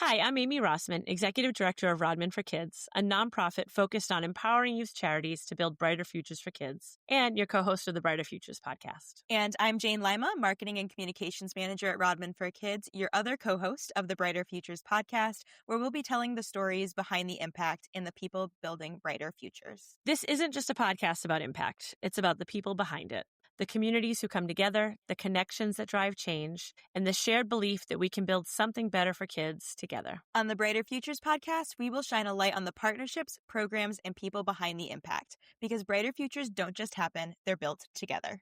Hi, I'm Amy Rossman, Executive Director of Rodman for Kids, a nonprofit focused on empowering youth charities to build brighter futures for kids, and your co-host of the Brighter Futures podcast. And I'm Jane Lima, Marketing and Communications Manager at Rodman for Kids, your other co-host of the Brighter Futures podcast, where we'll be telling the stories behind the impact and the people building brighter futures. This isn't just a podcast about impact. It's about the people behind it. The communities who come together, the connections that drive change, and the shared belief that we can build something better for kids together. On the Brighter Futures podcast, we will shine a light on the partnerships, programs, and people behind the impact. Because brighter futures don't just happen, they're built together.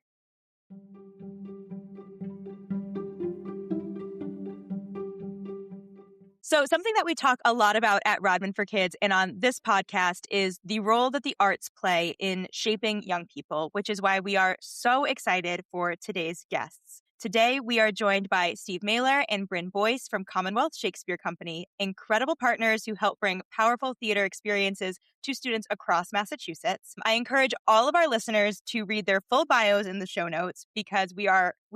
So something that we talk a lot about at Rodman for Kids and on this podcast is the role that the arts play in shaping young people, which is why we are so excited for today's guests. Today, we are joined by Steve Mailer and Bryn Boice from Commonwealth Shakespeare Company, incredible partners who help bring powerful theater experiences to students across Massachusetts. I encourage all of our listeners to read their full bios in the show notes because we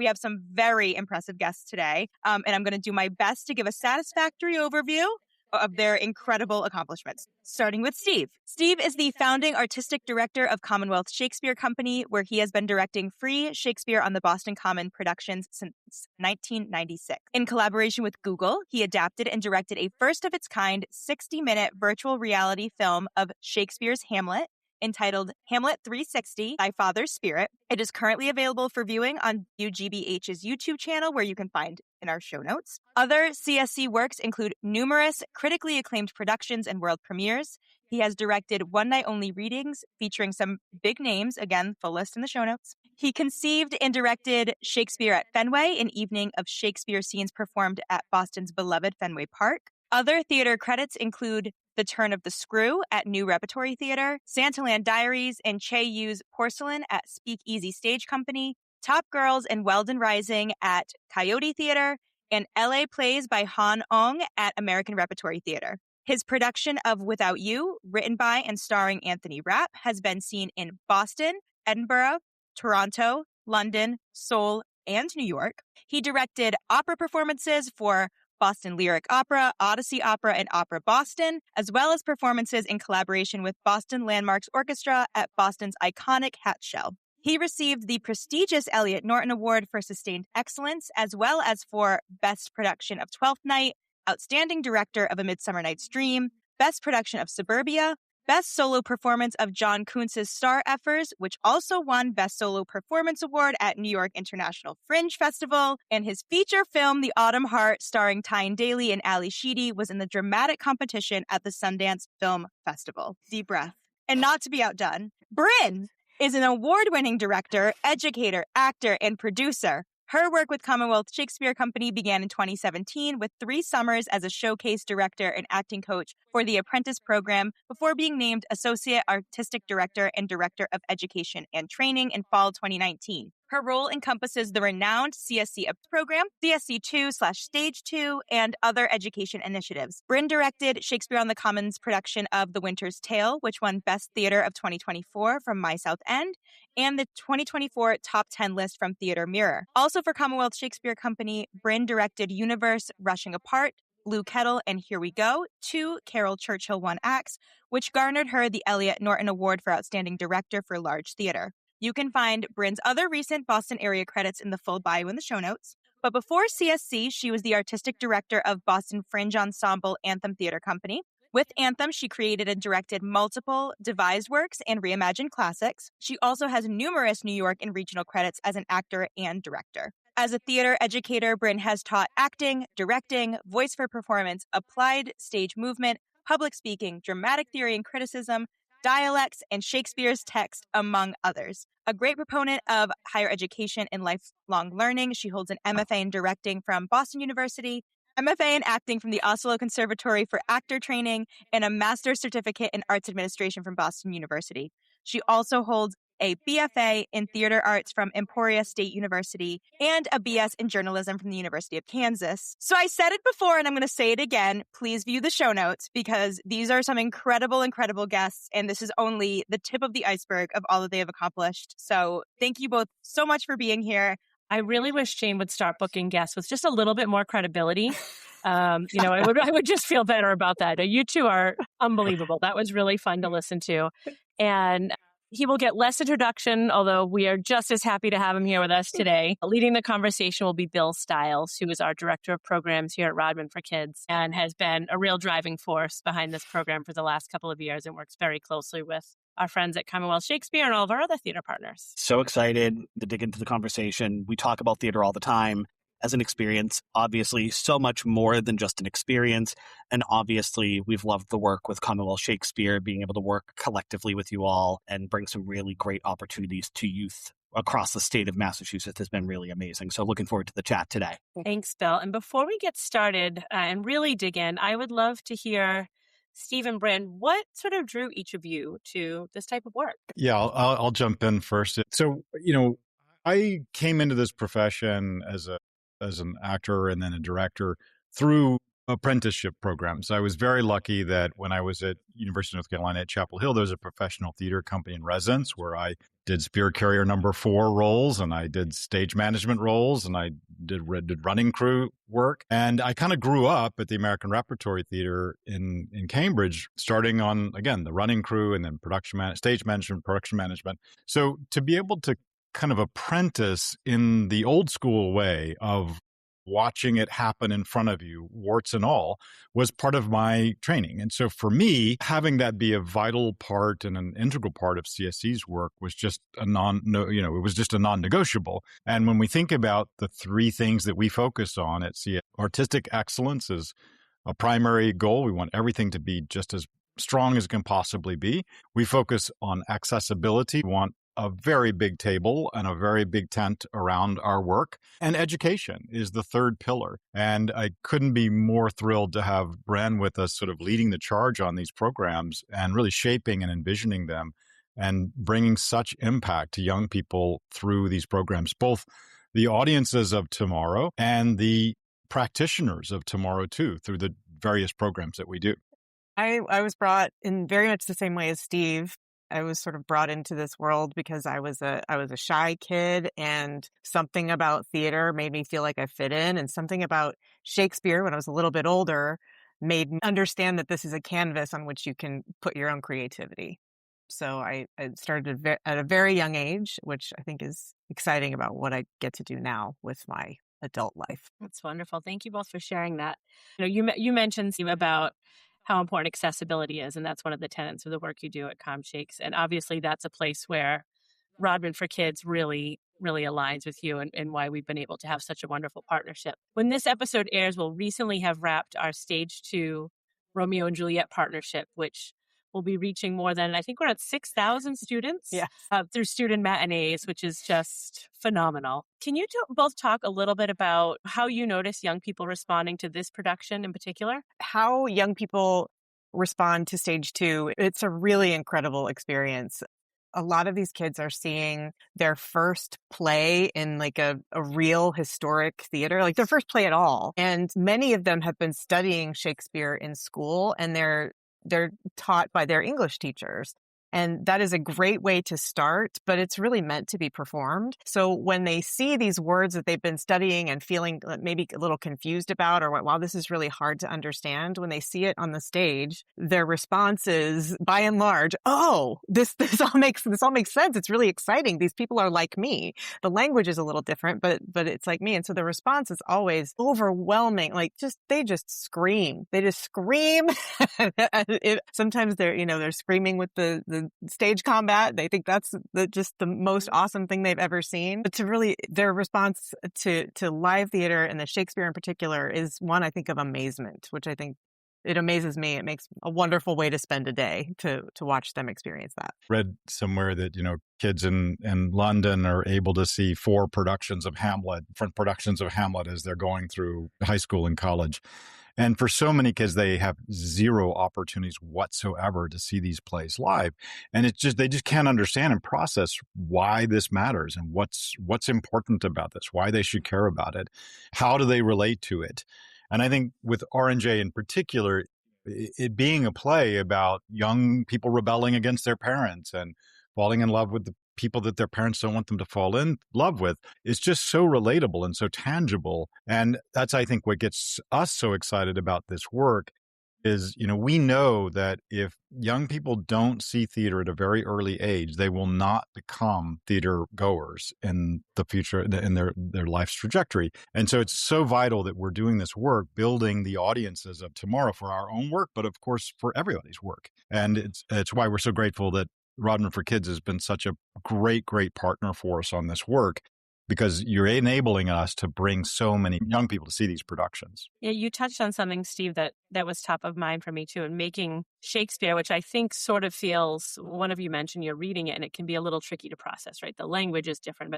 have some very impressive guests today. And I'm going to do my best to give a satisfactory overview of their incredible accomplishments, starting with Steve. Steve is the founding artistic director of Commonwealth Shakespeare Company, where he has been directing free Shakespeare on the Boston Common productions since 1996. In collaboration with Google, he adapted and directed a first-of-its-kind 60-minute virtual reality film of Shakespeare's Hamlet, entitled Hamlet 360, Thy Father's Spirit. It is currently available for viewing on UGBH's YouTube channel, where you can find in our show notes. Other CSC works include numerous critically acclaimed productions and world premieres. He has directed one-night-only readings featuring some big names, again, full list in the show notes. He conceived and directed Shakespeare at Fenway, an evening of Shakespeare scenes performed at Boston's beloved Fenway Park. Other theater credits include The Turn of the Screw at New Repertory Theater, Santaland Diaries and Che Yu's Porcelain at Speakeasy Stage Company, Top Girls and Weldon Rising at Coyote Theater, and LA Plays by Han Ong at American Repertory Theater. His production of Without You, written by and starring Anthony Rapp, has been seen in Boston, Edinburgh, Toronto, London, Seoul, and New York. He directed opera performances for Boston Lyric Opera, Odyssey Opera, and Opera Boston, as well as performances in collaboration with Boston Landmarks Orchestra at Boston's iconic Hatshell. He received the prestigious Elliot Norton Award for Sustained Excellence, as well as for Best Production of Twelfth Night, Outstanding Director of A Midsummer Night's Dream, Best Production of Suburbia, Best Solo Performance of John Kuntz's Star Effers, which also won Best Solo Performance Award at New York International Fringe Festival, and his feature film, The Autumn Heart, starring Tyne Daly and Ali Sheedy, was in the dramatic competition at the Sundance Film Festival. Deep breath. And not to be outdone, Bryn is an award-winning director, educator, actor, and producer. Her work with Commonwealth Shakespeare Company began in 2017 with 3 summers as a showcase director and acting coach for the Apprentice program before being named Associate Artistic Director and Director of Education and Training in fall 2019. Her role encompasses the renowned CSC program, CSC2/Stage 2, and other education initiatives. Bryn directed Shakespeare on the Commons production of The Winter's Tale, which won Best Theater of 2024 from My South End, and the 2024 Top 10 list from Theater Mirror. Also for Commonwealth Shakespeare Company, Bryn directed Universe, Rushing Apart, Blue Kettle, and Here We Go, 2 Carol Churchill 1 acts, which garnered her the Elliot Norton Award for Outstanding Director for Large Theater. You can find Bryn's other recent Boston area credits in the full bio in the show notes. But before CSC, she was the artistic director of Boston Fringe Ensemble Anthem Theater Company. With Anthem, she created and directed multiple devised works and reimagined classics. She also has numerous New York and regional credits as an actor and director. As a theater educator, Bryn has taught acting, directing, voice for performance, applied stage movement, public speaking, dramatic theory and criticism, dialects, and Shakespeare's text, among others. A great proponent of higher education and lifelong learning, she holds an MFA in directing from Boston University, MFA in acting from the Oslo Conservatory for Actor Training, and a master's certificate in arts administration from Boston University. She also holds a BFA in theater arts from Emporia State University, and a BS in journalism from the University of Kansas. So I said it before, and I'm going to say it again. Please view the show notes because these are some incredible, incredible guests, and this is only the tip of the iceberg of all that they have accomplished. So thank you both so much for being here. I really wish Jane would start booking guests with just a little bit more credibility. I would just feel better about that. You two are unbelievable. That was really fun to listen to. And he will get less introduction, although we are just as happy to have him here with us today. Leading the conversation will be Bill Stiles, who is our director of programs here at Rodman for Kids and has been a real driving force behind this program for the last couple of years and works very closely with our friends at Commonwealth Shakespeare and all of our other theater partners. So excited to dig into the conversation. We talk about theater all the time as an experience, obviously so much more than just an experience. And obviously we've loved the work with Commonwealth Shakespeare, being able to work collectively with you all and bring some really great opportunities to youth across the state of Massachusetts has been really amazing. So looking forward to the chat today. Thanks, Bill. And before we get started and really dig in, I would love to hear Steve and Bryn, what sort of drew each of you to this type of work? Yeah, I'll jump in first. So, I came into this profession as an actor and then a director through apprenticeship programs. I was very lucky that when I was at University of North Carolina at Chapel Hill, there was a professional theater company in residence where I did Spirit Carrier number 4 roles, and I did stage management roles, and I did running crew work. And I kind of grew up at the American Repertory Theater in Cambridge, starting on, again, the running crew and then stage management, production management. So to be able to kind of apprentice in the old school way of watching it happen in front of you, warts and all, was part of my training. And so for me, having that be a vital part and an integral part of CSC's work was just it was just a non-negotiable. And when we think about the 3 things that we focus on at CS, artistic excellence is a primary goal. We want everything to be just as strong as it can possibly be. We focus on accessibility. We want a very big table and a very big tent around our work. And education is the 3rd pillar. And I couldn't be more thrilled to have Bryn with us sort of leading the charge on these programs and really shaping and envisioning them and bringing such impact to young people through these programs, both the audiences of tomorrow and the practitioners of tomorrow too, through the various programs that we do. I was brought in very much the same way as Steve. I was sort of brought into this world because I was a shy kid, and something about theater made me feel like I fit in, and something about Shakespeare when I was a little bit older made me understand that this is a canvas on which you can put your own creativity. So I started at a very young age, which I think is exciting about what I get to do now with my adult life. That's wonderful. Thank you both for sharing that. You mentioned, Steve, about how important accessibility is, and that's one of the tenets of the work you do at ComShakes. And obviously that's a place where Rodman for Kids really aligns with you and why we've been able to have such a wonderful partnership. When this episode airs, we'll recently have wrapped our Stage 2 Romeo and Juliet partnership, which will be reaching more than, I think we're at 6,000 students through student matinees, which is just phenomenal. Can you both talk a little bit about how you notice young people responding to this production in particular? How young people respond to Stage 2, it's a really incredible experience. A lot of these kids are seeing their first play in like a real historic theater, like their first play at all. And many of them have been studying Shakespeare in school, and they're taught by their English teachers. And that is a great way to start, but it's really meant to be performed. So when they see these words that they've been studying and feeling maybe a little confused about, or wow, this is really hard to understand, when they see it on the stage, their response is, by and large, oh, this all makes sense. It's really exciting. These people are like me. The language is a little different, but it's like me. And so the response is always overwhelming. Like they just scream. They just scream. Sometimes they're screaming with the stage combat. They think that's just the most awesome thing they've ever seen. But their response to live theater and the Shakespeare in particular is one, I think, of amazement, which I think it amazes me. It makes a wonderful way to spend a day to watch them experience that. Read somewhere that, kids in London are able to see 4 productions of Hamlet, different productions of Hamlet as they're going through high school and college. And for so many kids, they have 0 opportunities whatsoever to see these plays live. And they just can't understand and process why this matters and what's important about this, why they should care about it. How do they relate to it? And I think with R&J in particular, it being a play about young people rebelling against their parents and falling in love with people that their parents don't want them to fall in love with is just so relatable and so tangible. And that's, I think, what gets us so excited about this work is, we know that if young people don't see theater at a very early age, they will not become theater goers in the future, in their life's trajectory. And so it's so vital that we're doing this work, building the audiences of tomorrow for our own work, but of course for everybody's work. And it's why we're so grateful that Rodman for Kids has been such a great partner for us on this work, because you're enabling us to bring so many young people to see these productions. Yeah, you touched on something, Steve, that was top of mind for me too, and making Shakespeare, which I think sort of feels, one of you mentioned you're reading it and it can be a little tricky to process, right? The language is different,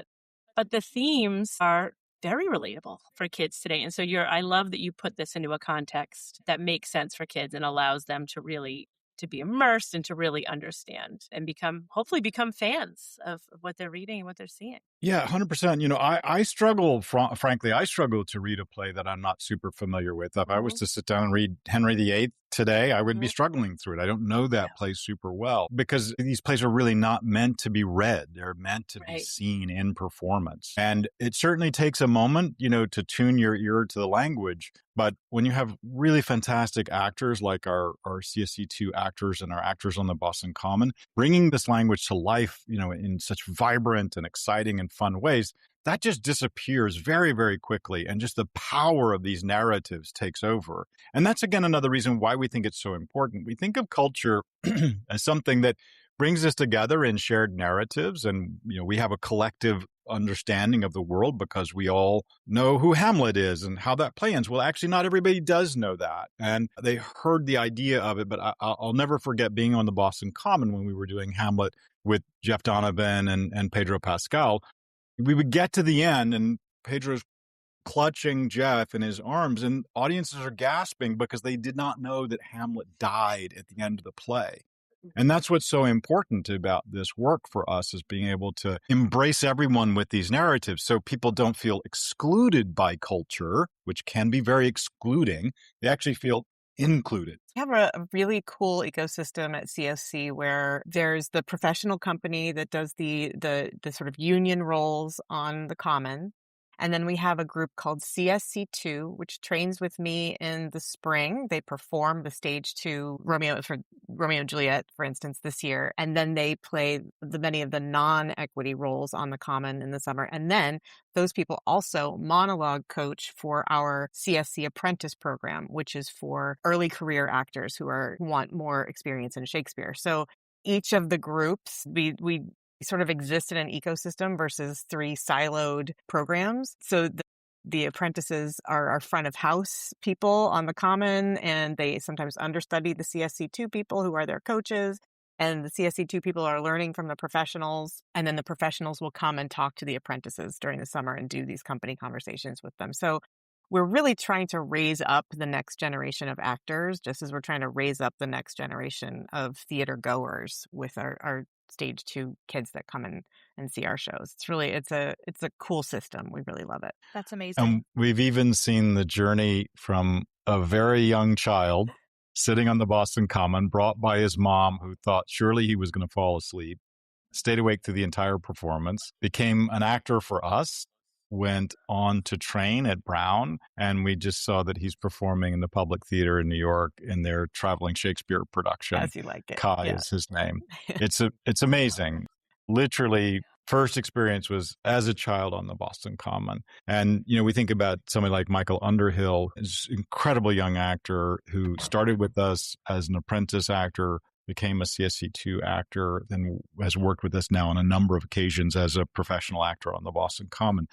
but the themes are very relatable for kids today. And so I love that you put this into a context that makes sense for kids and allows them to really to be immersed and to really understand and hopefully become fans of what they're reading and what they're seeing. Yeah, 100%. I struggle, frankly, I struggle to read a play that I'm not super familiar with. If I was to sit down and read Henry VIII today, I would be struggling through it. I don't know that play super well, because these plays are really not meant to be read. They're meant to be seen in performance. And it certainly takes a moment, to tune your ear to the language. But when you have really fantastic actors like our CSC2 actors and our actors on the Boston Common, bringing this language to life, in such vibrant and exciting and fun ways, that just disappears very, very quickly. And just the power of these narratives takes over. And that's, again, another reason why we think it's so important. We think of culture as something that brings us together in shared narratives. And, we have a collective understanding of the world because we all know who Hamlet is and how that play ends. Well, actually, not everybody does know that. And they heard the idea of it, but I'll never forget being on the Boston Common when we were doing Hamlet with Jeff Donovan and Pedro Pascal. We would get to the end and Pedro's clutching Jeff in his arms, and audiences are gasping because they did not know that Hamlet died at the end of the play. And that's what's so important about this work for us, is being able to embrace everyone with these narratives so people don't feel excluded by culture, which can be very excluding. They actually feel included. We have a really cool ecosystem at CSC where there's the professional company that does the sort of union roles on the Common. And then we have a group called CSC2, which trains with me in the spring. They perform the stage 2 Romeo and Juliet, for instance, this year. And then they play many of the non-equity roles on the Common in the summer. And then those people also monologue coach for our CSC Apprentice program, which is for early career actors who want more experience in Shakespeare. So each of the groups, we sort of exist in an ecosystem versus 3 siloed programs. So the apprentices are our front of house people on the Common, and they sometimes understudy the CSC2 people who are their coaches. And the CSC2 people are learning from the professionals, and then the professionals will come and talk to the apprentices during the summer and do these company conversations with them. So we're really trying to raise up the next generation of actors, just as we're trying to raise up the next generation of theater goers with our stage 2 kids that come in and see our shows. It's a cool system. We really love it. That's amazing. And we've even seen the journey from a very young child sitting on the Boston Common, brought by his mom, who thought surely he was going to fall asleep, stayed awake through the entire performance, became an actor for us, went on to train at Brown, and we just saw that he's performing in the Public Theater in New York in their traveling Shakespeare production. As you like it. Kai is his name. It's amazing. Literally, first experience was as a child on the Boston Common. And, we think about somebody like Michael Underhill, this incredible young actor who started with us as an apprentice actor, became a CSC2 actor, and has worked with us now on a number of occasions as a professional actor on the Boston Common.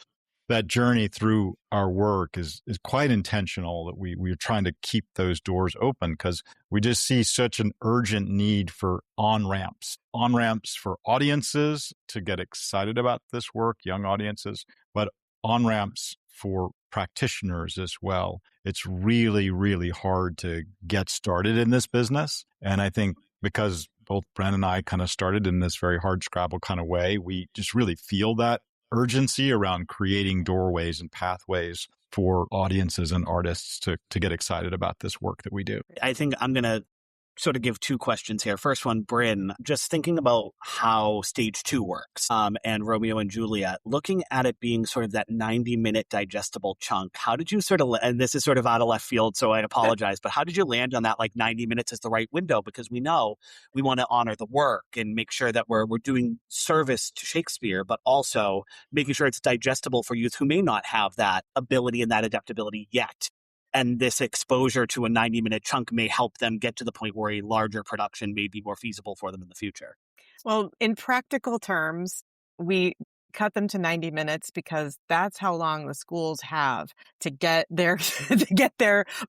That journey through our work is quite intentional, that we're trying to keep those doors open, because we just see such an urgent need for on-ramps for audiences to get excited about this work, young audiences, but on-ramps for practitioners as well. It's really, really hard to get started in this business. And I think because both Bryn and I kind of started in this very hard scrabble kind of way, we just really feel that urgency around creating doorways and pathways for audiences and artists to get excited about this work that we do. I think I'm going to sort of give two questions here. First one, Bryn, just thinking about how stage 2 works, and Romeo and Juliet, looking at it being sort of that 90-minute digestible chunk. How did you sort of, and this is sort of out of left field, so I apologize, but how did you land on that, like 90 minutes is the right window? Because we know we want to honor the work and make sure that we're doing service to Shakespeare, but also making sure it's digestible for youth who may not have that ability and that adaptability yet. And this exposure to a 90-minute chunk may help them get to the point where a larger production may be more feasible for them in the future. Well, in practical terms, we cut them to 90 minutes because that's how long the schools have to get their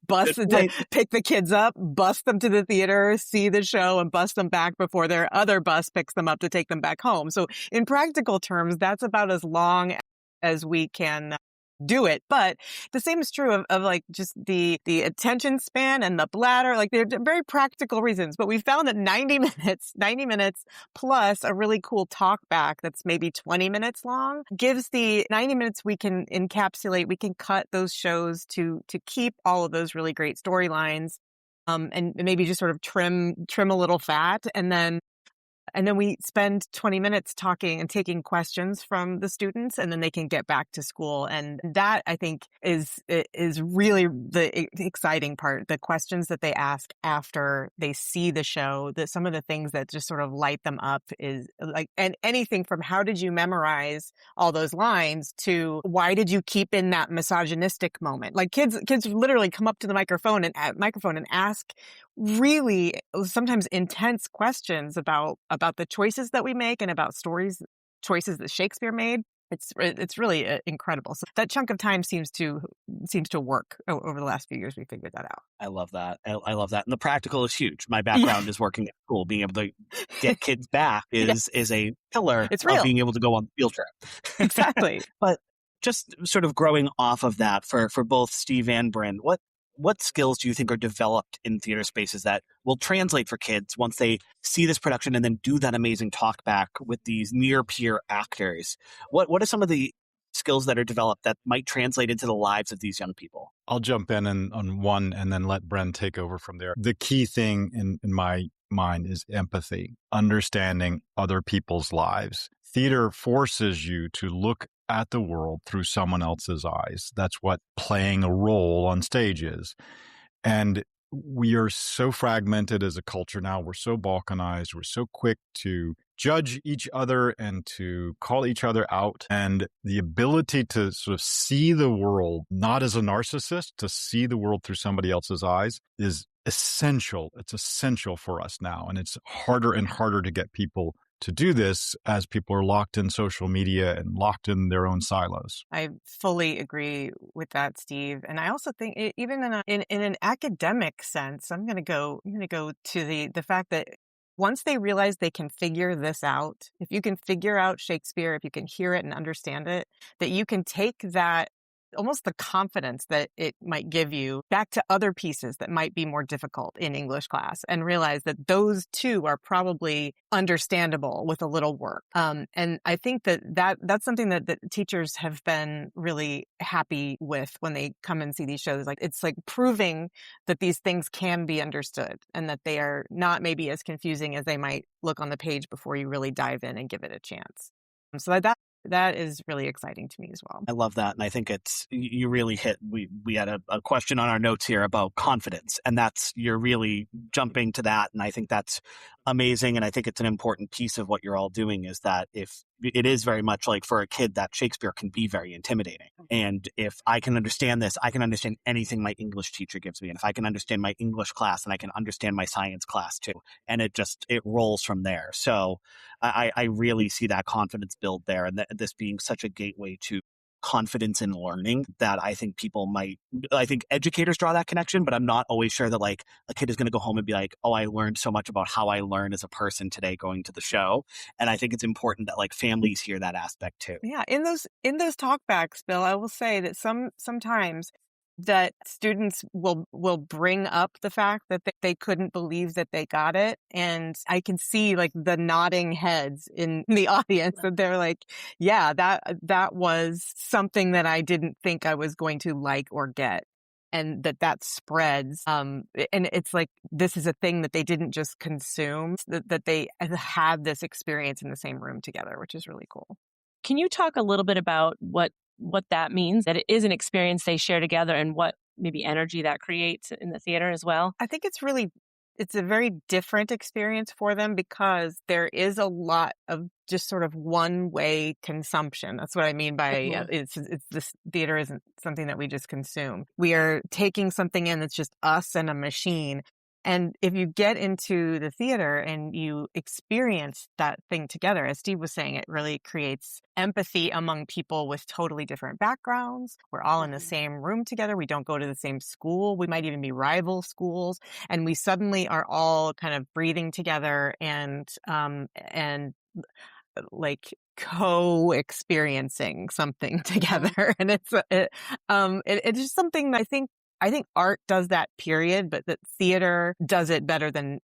bus to pick the kids up, bus them to the theater, see the show, and bus them back before their other bus picks them up to take them back home. So in practical terms, that's about as long as we can do it. But the same is true of like just the attention span and the bladder. Like they're very practical reasons. But we found that 90 minutes plus a really cool talk back that's maybe 20 minutes long gives the 90 minutes we can encapsulate. We can cut those shows to keep all of those really great storylines, and maybe just sort of trim a little fat, and then we spend 20 minutes talking and taking questions from the students, and then they can get back to school. And that, I think, is really the exciting part. The questions that they ask after they see the show, that some of the things that just sort of light them up is like, and anything from how did you memorize all those lines to why did you keep in that misogynistic moment? Like kids literally come up to the microphone and ask really sometimes intense questions about the choices that we make and about choices that Shakespeare made. It's really incredible. So that chunk of time seems to work over the last few years. We figured that out. I love that. I love that. And the practical is huge. My background is working at school. Being able to get kids back is a pillar of being able to go on the field trip. Exactly. But just sort of growing off of that for both Steve and Bryn, what skills do you think are developed in theater spaces that will translate for kids once they see this production and then do that amazing talk back with these near peer actors? What are some of the skills that are developed that might translate into the lives of these young people? I'll jump in on one and then let Bryn take over from there. The key thing in my mind is empathy, understanding other people's lives. Theater forces you to look at the world through someone else's eyes. That's what playing a role on stage is. And we are so fragmented as a culture now. We're so balkanized. We're so quick to judge each other and to call each other out. And the ability to sort of see the world, not as a narcissist, to see the world through somebody else's eyes is essential. It's essential for us now. And it's harder and harder to get people to do this as people are locked in social media and locked in their own silos. I fully agree with that, Steve. And I also think even in an academic sense, I'm going to go to the fact that once they realize they can figure this out, if you can figure out Shakespeare, if you can hear it and understand it, that you can take that, almost the confidence that it might give you, back to other pieces that might be more difficult in English class, and realize that those too are probably understandable with a little work. And I think that's something that teachers have been really happy with when they come and see these shows. Like it's like proving that these things can be understood and that they are not maybe as confusing as they might look on the page before you really dive in and give it a chance. So that is really exciting to me as well. I love that. And I think you really hit, we had a question on our notes here about confidence, and you're really jumping to that. And I think that's amazing. And I think it's an important piece of what you're all doing, is that if it is very much like for a kid that Shakespeare can be very intimidating. And if I can understand this, I can understand anything my English teacher gives me. And if I can understand my English class, then I can understand my science class too. And it rolls from there. So I really see that confidence build there, and this being such a gateway to confidence in learning that I think I think educators draw that connection, but I'm not always sure that like a kid is going to go home and be like, oh, I learned so much about how I learn as a person today going to the show. And I think it's important that like families hear that aspect too. Yeah. In those talkbacks, Bill, I will say that sometimes that students will bring up the fact that they couldn't believe that they got it. And I can see like the nodding heads in the audience that they're like, yeah, that was something that I didn't think I was going to like or get. and that spreads. And it's like, this is a thing that they didn't just consume, that they had this experience in the same room together, which is really cool. Can you talk a little bit about what that means, that it is an experience they share together, and what maybe energy that creates in the theater as well? I think it's a very different experience for them because there is a lot of just sort of one-way consumption. That's what I mean by it's this theater isn't something that we just consume. We are taking something in that's just us and a machine. And if you get into the theater and you experience that thing together, as Steve was saying, it really creates empathy among people with totally different backgrounds. We're all in the same room together. We don't go to the same school. We might even be rival schools. And we suddenly are all kind of breathing together and like co-experiencing something together. And it's just something I think art does that, period, but that theater does it better than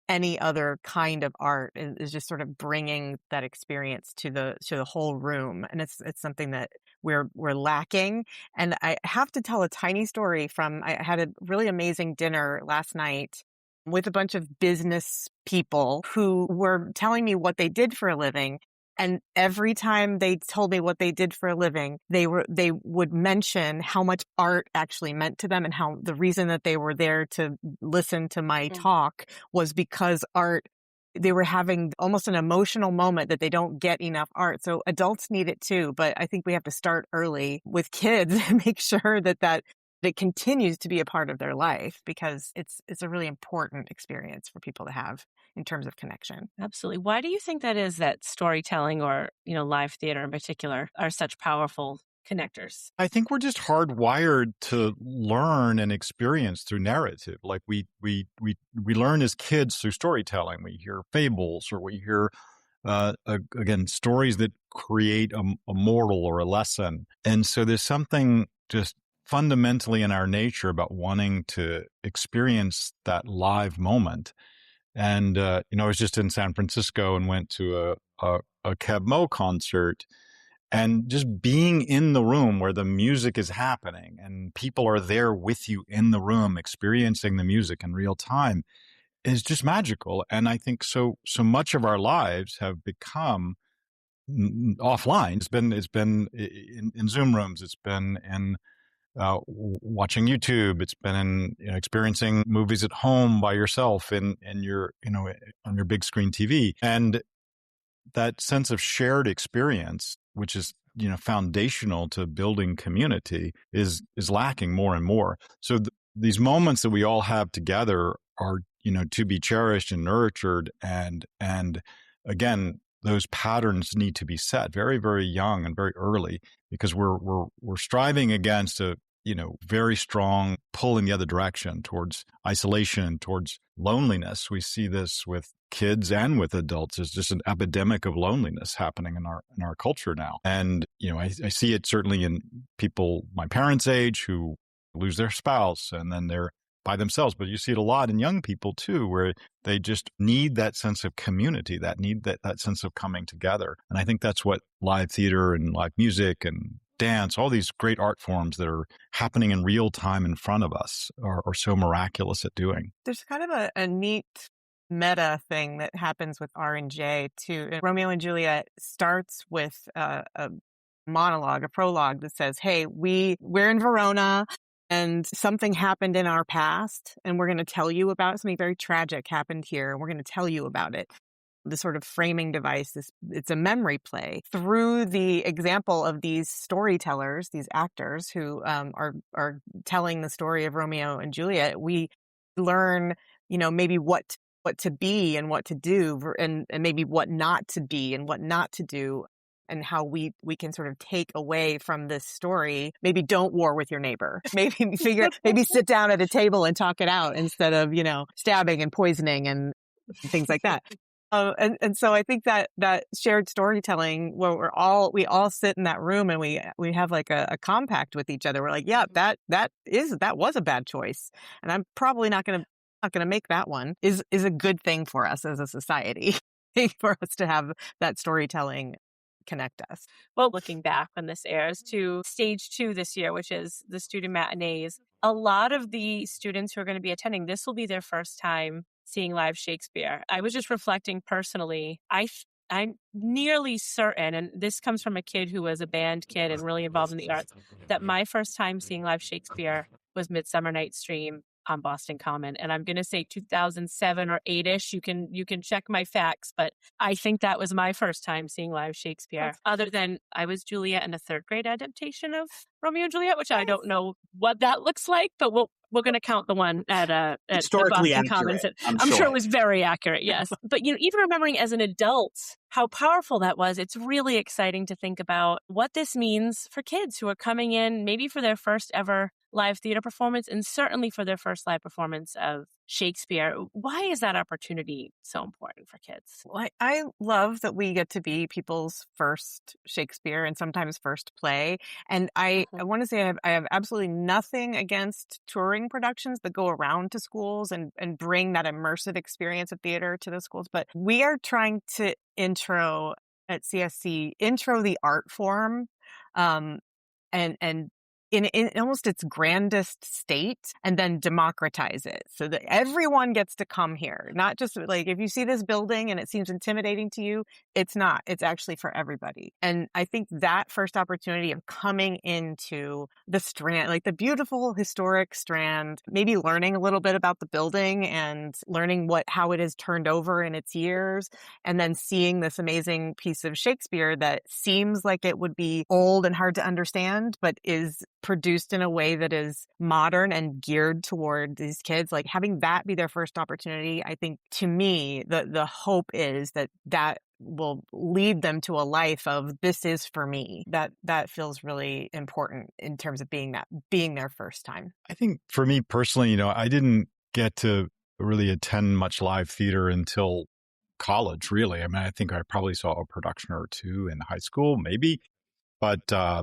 any other kind of art, is just sort of bringing that experience to the whole room. And it's something that we're lacking. And I have to tell a tiny story I had a really amazing dinner last night with a bunch of business people who were telling me what they did for a living. And every time they told me what they did for a living, they would mention how much art actually meant to them, and how the reason that they were there to listen to my talk was because they were having almost an emotional moment that they don't get enough art. So adults need it too, but I think we have to start early with kids and make sure that it continues to be a part of their life, because it's a really important experience for people to have in terms of connection. Absolutely. Why do you think that is, that storytelling or, live theater in particular are such powerful connectors? I think we're just hardwired to learn and experience through narrative. Like we learn as kids through storytelling. We hear fables, or we hear again stories that create a moral or a lesson. And so there's something just fundamentally in our nature about wanting to experience that live moment. And I was just in San Francisco and went to a Keb Mo concert, and just being in the room where the music is happening and people are there with you in the room experiencing the music in real time is just magical. And I think so much of our lives have become offline. It's been in Zoom rooms. It's been in watching YouTube. It's been in experiencing movies at home by yourself in your on your big screen TV. And that sense of shared experience, which is foundational to building community, is lacking more and more. So these moments that we all have together are to be cherished and nurtured, and again, those patterns need to be set very, very young and very early, because we're striving against a very strong pull in the other direction towards isolation, towards loneliness. We see this with kids and with adults. There's just an epidemic of loneliness happening in our culture now. And, I see it certainly in people my parents' age who lose their spouse and then they're by themselves. But you see it a lot in young people too, where they just need that sense of community, that sense of coming together. And I think that's what live theater and live music and dance, all these great art forms that are happening in real time in front of us are so miraculous at doing. There's kind of a neat meta thing that happens with R&J too. And Romeo and Juliet starts with a monologue, a prologue that says, hey, we're in Verona and something happened in our past, and we're going to tell you about it. Something very tragic happened here, and we're going to tell you about it. The sort of framing device it's a memory play through the example of these storytellers, these actors who are telling the story of Romeo and Juliet. We learn, maybe what to be and what to do, and maybe what not to be and what not to do, and how we can sort of take away from this story. Maybe don't war with your neighbor. Maybe sit down at a table and talk it out instead of stabbing and poisoning and things like that. And so I think that shared storytelling, where we all sit in that room and we have like a compact with each other. We're like, yeah, that was a bad choice, and I'm probably not gonna make that one, is a good thing for us as a society, for us to have that storytelling connect us. Well, looking back when this airs to stage 2 this year, which is the student matinees, a lot of the students who are going to be attending, this will be their first time seeing live Shakespeare. I was just reflecting personally. I'm nearly certain, and this comes from a kid who was a band kid and really involved in the arts, that my first time seeing live Shakespeare was Midsummer Night's Dream on Boston Common. And I'm going to say 2007 or 8-ish. You can check my facts, but I think that was my first time seeing live Shakespeare. Other than I was Juliet in a third grade adaptation of Romeo and Juliet, which I don't know what that looks like, but we're going to count the one at the Historically Boston accurate, Commons. I'm sure sure it was very accurate, yes. But even remembering as an adult how powerful that was, it's really exciting to think about what this means for kids who are coming in maybe for their first ever live theater performance and certainly for their first live performance of Shakespeare. Why is that opportunity so important for kids? Well, I love that we get to be people's first Shakespeare and sometimes first play. And I want to say I have absolutely nothing against touring productions that go around to schools and bring that immersive experience of theater to the schools. But we are trying to intro the art form and in almost its grandest state, and then democratize it so that everyone gets to come here. Not just like, if you see this building and it seems intimidating to you, it's not. It's actually for everybody. And I think that first opportunity of coming into the Strand, like the beautiful historic Strand, maybe learning a little bit about the building and learning how it has turned over in its years, and then seeing this amazing piece of Shakespeare that seems like it would be old and hard to understand, but is produced in a way that is modern and geared toward these kids, like having that be their first opportunity. I think, to me, the hope is that will lead them to a life of, this is for me. That feels really important in terms of being their first time. I think for me personally, I didn't get to really attend much live theater until college, really. I mean, I think I probably saw a production or two in high school, maybe. But I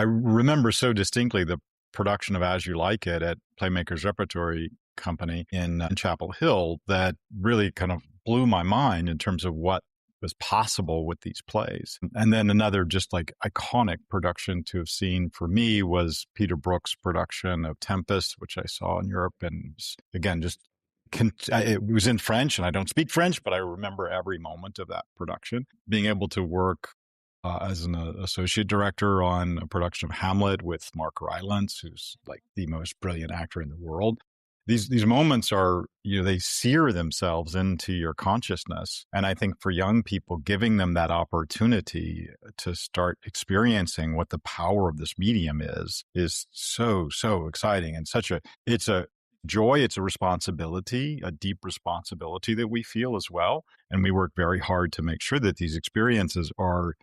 remember so distinctly the production of As You Like It at Playmakers Repertory Company in Chapel Hill that really kind of blew my mind in terms of what was possible with these plays. And then another just like iconic production to have seen for me was Peter Brook's production of Tempest, which I saw in Europe. And again, it was in French, and I don't speak French, but I remember every moment of that production. Being able to work as an associate director on a production of Hamlet with Mark Rylance, who's like the most brilliant actor in the world. These moments are, they sear themselves into your consciousness. And I think for young people, giving them that opportunity to start experiencing what the power of this medium is so, so exciting. And it's a joy, it's a responsibility, a deep responsibility that we feel as well. And we work very hard to make sure that these experiences are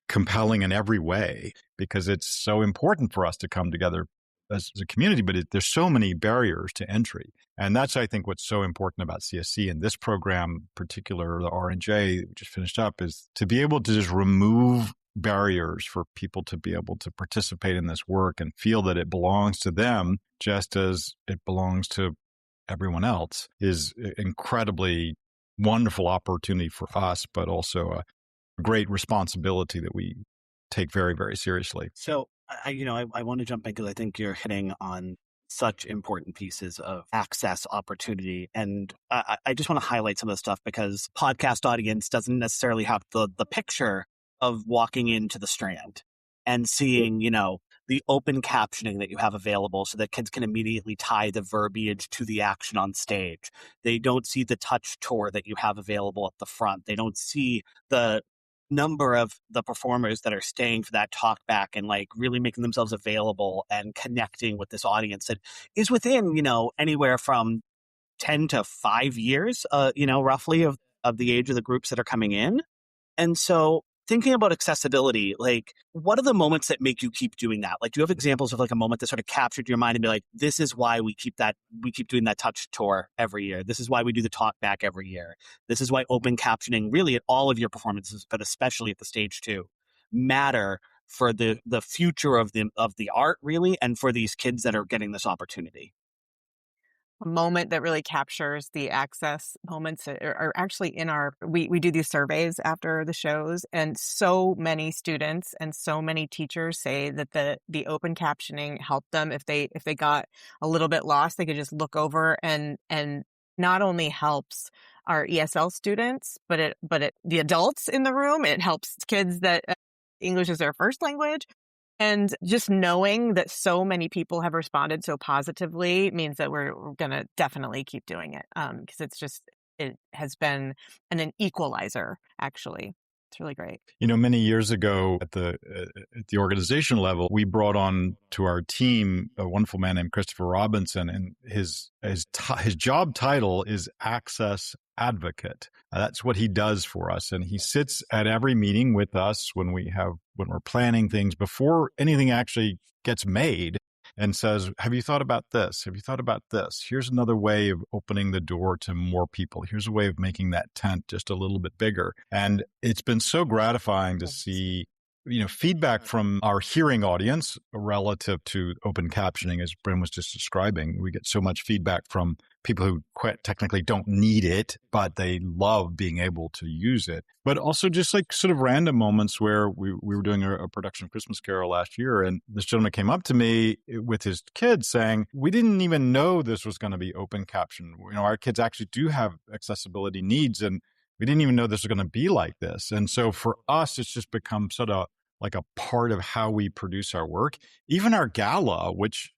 compelling in every way, because it's so important for us to come together as a community, but there's so many barriers to entry. And that's, I think, what's so important about CSC and this program, particular the R&J we just finished up, is to be able to just remove barriers for people to be able to participate in this work and feel that it belongs to them just as it belongs to everyone else, is incredibly wonderful opportunity for us, but also a great responsibility that we take very, very seriously. So, I want to jump in because I think you're hitting on such important pieces of access, opportunity. And I just want to highlight some of the stuff because podcast audience doesn't necessarily have the picture of walking into the Strand and seeing, the open captioning that you have available so that kids can immediately tie the verbiage to the action on stage. They don't see the touch tour that you have available at the front. They don't see the number of the performers that are staying for that talk back and like really making themselves available and connecting with this audience that is within, anywhere from 10 to 5 years, roughly of the age of the groups that are coming in. And so thinking about accessibility, like what are the moments that make you keep doing that? Like, do you have examples of like a moment that sort of captured your mind and be like, this is why we keep doing that touch tour every year. This is why we do the talk back every year. This is why open captioning really at all of your performances, but especially at the stage 2, matter for the future of the art really, and for these kids that are getting this opportunity. A moment that really captures the access moments are actually in we do these surveys after the shows, and so many students and so many teachers say that the open captioning helped them. If they got a little bit lost, they could just look over, and not only helps our ESL students, but the adults in the room. It helps kids that English is their first language. And just knowing that so many people have responded so positively means that we're going to definitely keep doing it, because it has been an equalizer, actually. It's really great. Many years ago at the organization level, we brought on to our team a wonderful man named Christopher Robinson, and his job title is Access Advocate. That's what he does for us, and he sits at every meeting with us when we're planning things before anything actually gets made, and says, have you thought about this? Have you thought about this? Here's another way of opening the door to more people. Here's a way of making that tent just a little bit bigger. And it's been so gratifying to see, feedback from our hearing audience relative to open captioning, as Bryn was just describing. We get so much feedback from people who quite technically don't need it, but they love being able to use it. But also just like sort of random moments where we were doing a production of Christmas Carol last year, and this gentleman came up to me with his kids saying, we didn't even know this was going to be open caption. Our kids actually do have accessibility needs, and we didn't even know this was going to be like this. And so for us, it's just become sort of like a part of how we produce our work. Even our gala, which,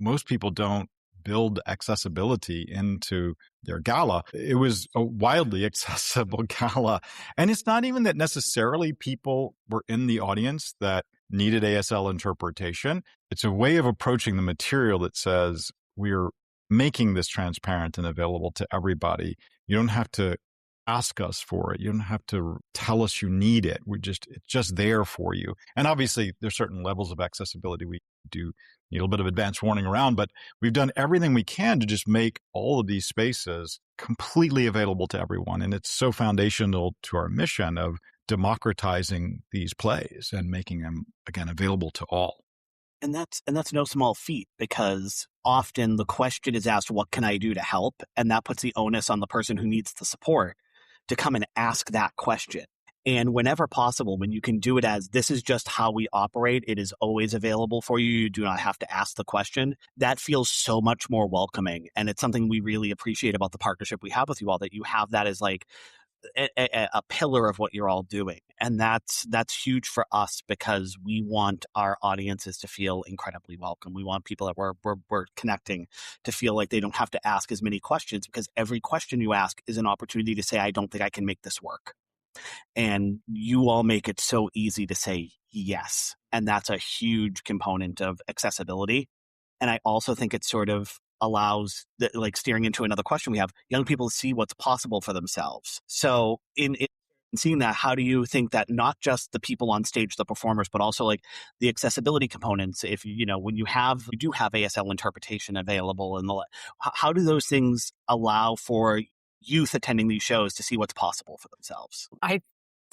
most people don't build accessibility into their gala. It was a wildly accessible gala. And it's not even that necessarily people were in the audience that needed ASL interpretation. It's a way of approaching the material that says, we're making this transparent and available to everybody. You don't have to ask us for it. You don't have to tell us you need it. It's just there for you. And obviously there's certain levels of accessibility we do need a little bit of advance warning around, but we've done everything we can to just make all of these spaces completely available to everyone. And it's so foundational to our mission of democratizing these plays and making them, again, available to all. And that's no small feat, because often the question is asked, what can I do to help? And that puts the onus on the person who needs the support to come and ask that question. And whenever possible, when you can do it as, this is just how we operate, it is always available for you, you do not have to ask the question, that feels so much more welcoming. And it's something we really appreciate about the partnership we have with you all, that you have that as like a pillar of what you're all doing. And that's huge for us, because we want our audiences to feel incredibly welcome. We want people that we're connecting to feel like they don't have to ask as many questions, because every question you ask is an opportunity to say, I don't think I can make this work. And you all make it so easy to say yes. And that's a huge component of accessibility. And I also think it sort of allows, like steering into another question we have, young people to see what's possible for themselves. So in seeing that, how do you think that not just the people on stage, the performers, but also like the accessibility components, if when you do have ASL interpretation available, and how do those things allow for youth attending these shows to see what's possible for themselves?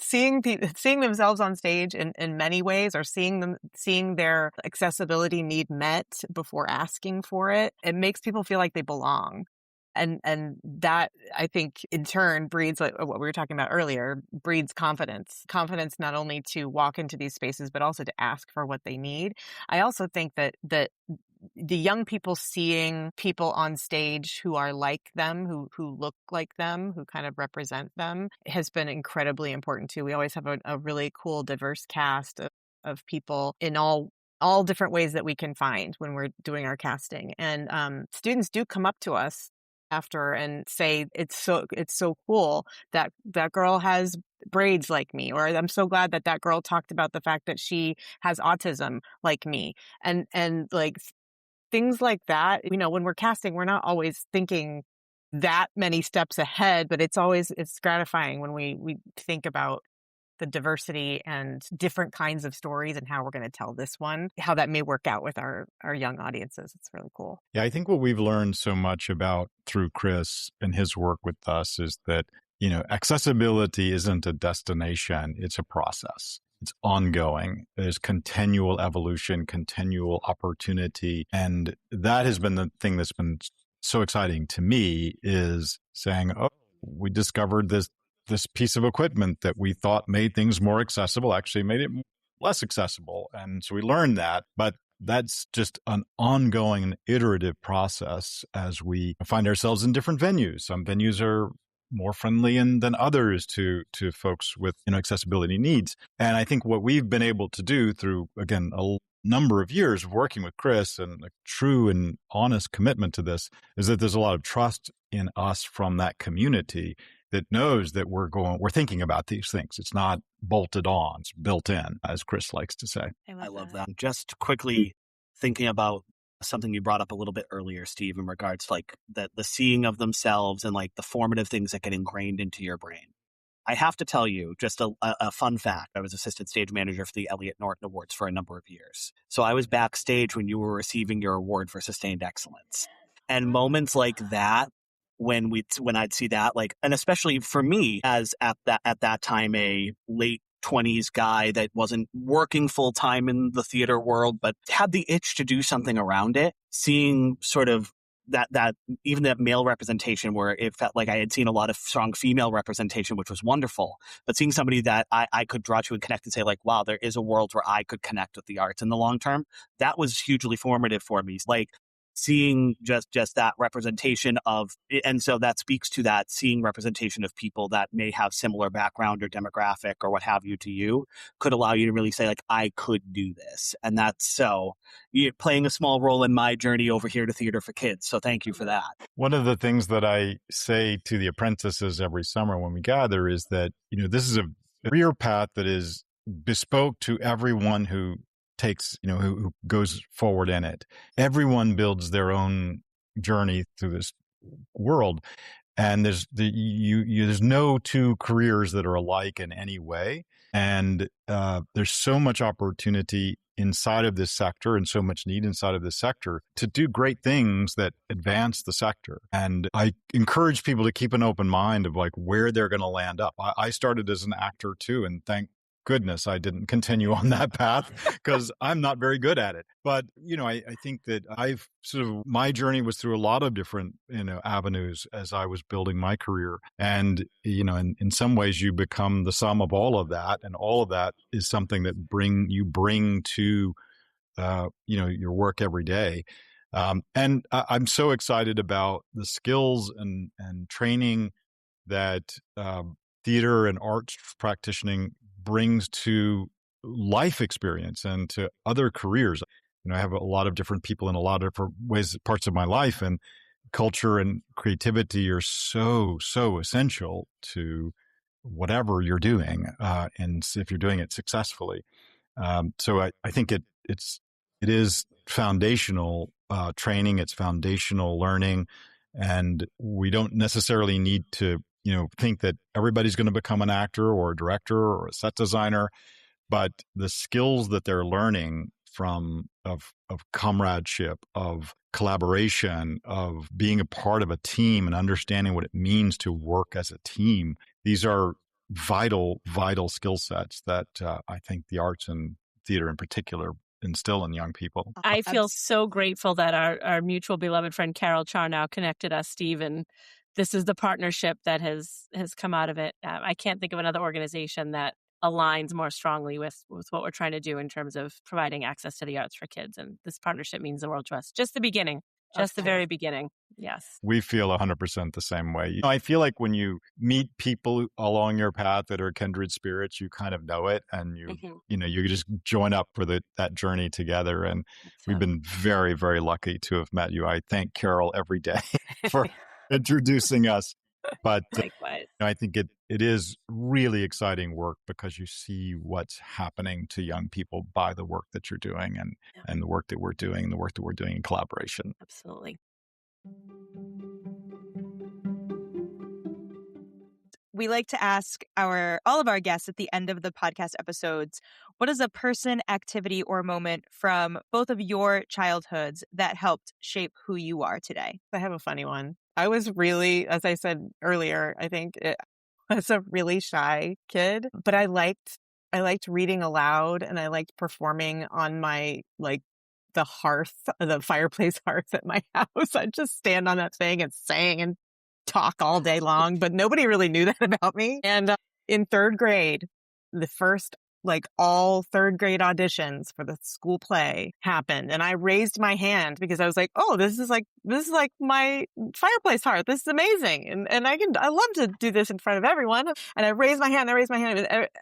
Seeing themselves on stage in many ways, or seeing their accessibility need met before asking for it, it makes people feel like they belong. And that, I think, in turn breeds, like what we were talking about earlier, breeds confidence not only to walk into these spaces, but also to ask for what they need. I also think that the young people seeing people on stage who are like them, who look like them, who kind of represent them, has been incredibly important too. We always have a really cool, diverse cast of people in all different ways that we can find when we're doing our casting. And students do come up to us after and say, it's so cool that girl has braids like me, or I'm so glad that girl talked about the fact that she has autism like me, and like things like that. When we're casting, we're not always thinking that many steps ahead, but it's gratifying when we think about the diversity and different kinds of stories and how we're going to tell this one, how that may work out with our young audiences. It's really cool. Yeah, I think what we've learned so much about through Chris and his work with us is that, accessibility isn't a destination, it's a process. It's ongoing. There's continual evolution, continual opportunity. And that has been the thing that's been so exciting to me is saying, oh, we discovered this piece of equipment that we thought made things more accessible, actually made it less accessible. And so we learned that, but that's just an ongoing and iterative process as we find ourselves in different venues. Some venues are more friendly than others to folks with accessibility needs. And I think what we've been able to do through, again, a number of years of working with Chris and a true and honest commitment to this is that there's a lot of trust in us from that community that knows that we're thinking about these things. It's not bolted on, it's built in, as Chris likes to say. I love that. Just quickly thinking about something you brought up a little bit earlier, Steve, in regards to like the seeing of themselves and like the formative things that get ingrained into your brain. I have to tell you just a fun fact. I was assistant stage manager for the Elliot Norton Awards for a number of years. So I was backstage when you were receiving your award for sustained excellence. And moments like that, when I'd see that, like, and especially for me as at that time, a late 20s guy that wasn't working full time in the theater world, but had the itch to do something around it, seeing sort of that even that male representation where it felt like I had seen a lot of strong female representation, which was wonderful, but seeing somebody that I could draw to and connect and say like, wow, there is a world where I could connect with the arts in the long term. That was hugely formative for me. Like seeing just that representation of, and so that speaks to that, seeing representation of people that may have similar background or demographic or what have you to you could allow you to really say like, I could do this. And that's so you're playing a small role in my journey over here to Theater for Kids. So thank you for that. One of the things that I say to the apprentices every summer when we gather is that, this is a career path that is bespoke to everyone who takes, who goes forward in it. Everyone builds their own journey through this world. And there's no two careers that are alike in any way. And there's so much opportunity inside of this sector and so much need inside of this sector to do great things that advance the sector. And I encourage people to keep an open mind of like where they're going to land up. I started as an actor too, and thank goodness I didn't continue on that path because I'm not very good at it. But, I think that my journey was through a lot of different, avenues as I was building my career. And, in some ways you become the sum of all of that. And all of that is something that you bring to, your work every day. And I'm so excited about the skills and training that theater and arts practicing brings to life experience and to other careers. I have a lot of different people in a lot of different ways, parts of my life, and culture and creativity are so essential to whatever you're doing, and if you're doing it successfully. So I think it is foundational training, it's foundational learning, and we don't necessarily need to think that everybody's going to become an actor or a director or a set designer, but the skills that they're learning of comradeship, of collaboration, of being a part of a team and understanding what it means to work as a team, these are vital skill sets that I think the arts and theater in particular instill in young people. I feel so grateful that our mutual beloved friend Carol Charnow connected us, Steve, and this is the partnership that has come out of it. I can't think of another organization that aligns more strongly with what we're trying to do in terms of providing access to the arts for kids. And this partnership means the world to us. Just the beginning, just the very beginning. Yes. We feel 100% the same way. I feel like when you meet people along your path that are kindred spirits, you kind of know it, and you just join up for that journey together. And we've been very, very lucky to have met you. I thank Carol every day for introducing us. But likewise, I think it is really exciting work because you see what's happening to young people by the work that you're doing and the work that we're doing and the work that we're doing in collaboration. Absolutely. We like to ask all of our guests at the end of the podcast episodes, what is a person, activity, or moment from both of your childhoods that helped shape who you are today? I have a funny one. I was really, as I said earlier, I think I was a really shy kid, but I liked reading aloud and I liked performing on my the the hearth, the fireplace hearth at my house. I'd just stand on that thing and sing and talk all day long, but nobody really knew that about me. And in third grade, the first all third grade auditions for the school play happened. And I raised my hand because I was like, oh, this is like my fireplace hearth. This is amazing. And I love to do this in front of everyone. And I raised my hand,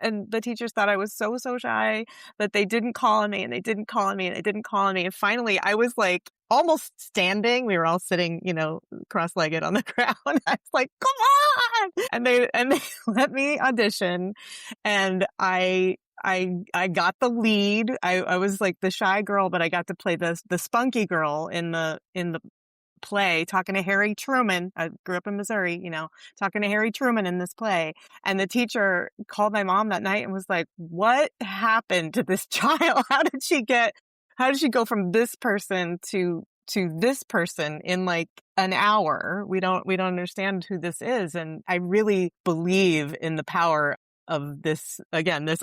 and the teachers thought I was so shy that they didn't call on me, and they didn't call on me, and they didn't call on me. And finally I was like almost standing. We were all sitting, cross-legged on the ground. I was like, come on. And they let me audition, and I got the lead. I was like the shy girl, but I got to play the spunky girl in the play, talking to Harry Truman. I grew up in Missouri, talking to Harry Truman in this play. And the teacher called my mom that night and was like, what happened to this child? How did she go from this person to this person in like an hour? We don't understand who this is. And I really believe in the power of this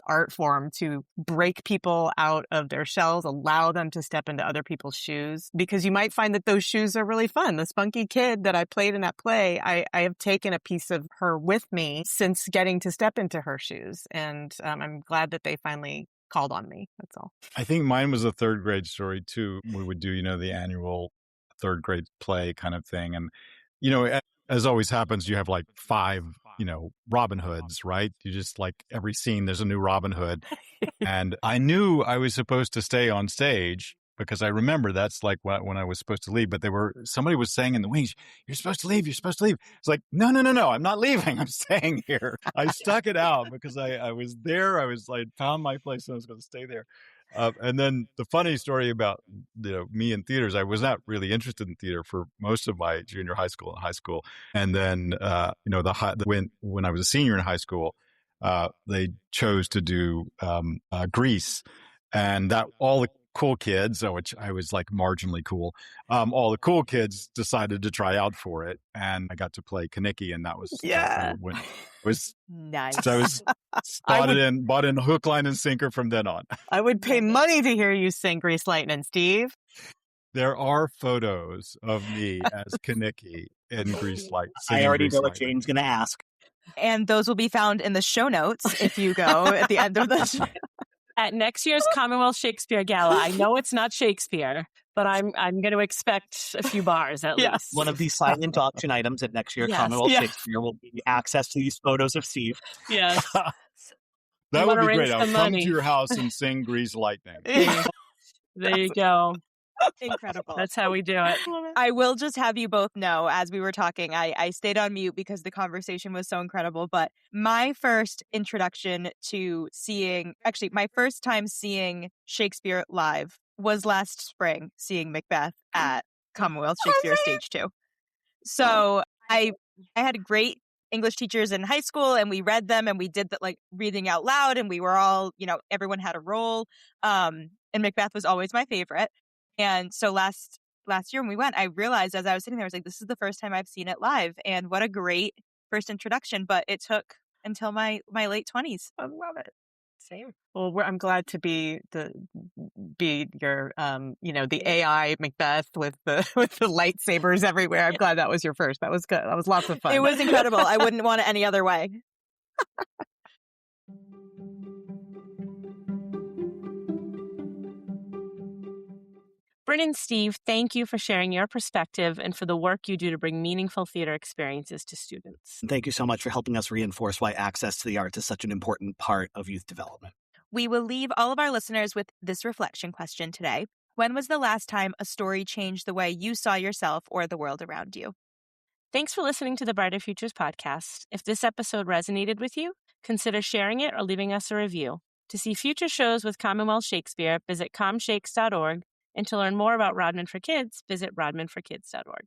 art form to break people out of their shells, allow them to step into other people's shoes, because you might find that those shoes are really fun. The spunky kid that I played in that play, I have taken a piece of her with me since getting to step into her shoes. And I'm glad that they finally called on me. That's all. I think mine was a third grade story too. We would do, the annual third grade play kind of thing. And, as always happens, you have like 5, Robin Hoods, right? You just like every scene, there's a new Robin Hood. And I knew I was supposed to stay on stage because I remember that's like when I was supposed to leave, but somebody was saying in the wings, you're supposed to leave. It's like, no, I'm not leaving. I'm staying here. I stuck it out because I was there. I found my place and I was going to stay there. And then the funny story about me in theaters, I was not really interested in theater for most of my junior high school and high school. And then, when I was a senior in high school, they chose to do Grease, and that all the cool kids, which I was like marginally cool, all the cool kids decided to try out for it, and I got to play Kaniki, and that was nice. So I was bought in hook, line, and sinker from then on. I would pay money to hear you sing Grease Lightning, Steve. There are photos of me as Kaniki in Grease Light. I already know what Jane's going to ask. And those will be found in the show notes if you go at the end of this. At next year's Commonwealth Shakespeare Gala, I know it's not Shakespeare, but I'm going to expect a few bars at least. One of these silent auction items at next year's Commonwealth Shakespeare will be access to these photos of Steve. Yes. That would be great. I'll come to your house and sing Grease Lightning. There you go. Incredible. That's how we do it. I will just have you both know, as we were talking, I stayed on mute because the conversation was so incredible. But my first introduction to my first time seeing Shakespeare live was last spring, seeing Macbeth at Commonwealth Shakespeare Stage 2. So I had great English teachers in high school, and we read them, and we did that like reading out loud, and we were all, everyone had a role. And Macbeth was always my favorite. And so last year when we went, I realized as I was sitting there, I was like, this is the first time I've seen it live. And what a great first introduction. But it took until my late 20s. I love it. Same. Well, I'm glad to be your, the AI Macbeth with the lightsabers everywhere. I'm glad that was your first. That was good. That was lots of fun. It was incredible. I wouldn't want it any other way. Bryn and Steve, thank you for sharing your perspective and for the work you do to bring meaningful theater experiences to students. Thank you so much for helping us reinforce why access to the arts is such an important part of youth development. We will leave all of our listeners with this reflection question today. When was the last time a story changed the way you saw yourself or the world around you? Thanks for listening to the Brighter Futures podcast. If this episode resonated with you, consider sharing it or leaving us a review. To see future shows with Commonwealth Shakespeare, visit comshakes.org. And to learn more about Rodman for Kids, visit rodmanforkids.org.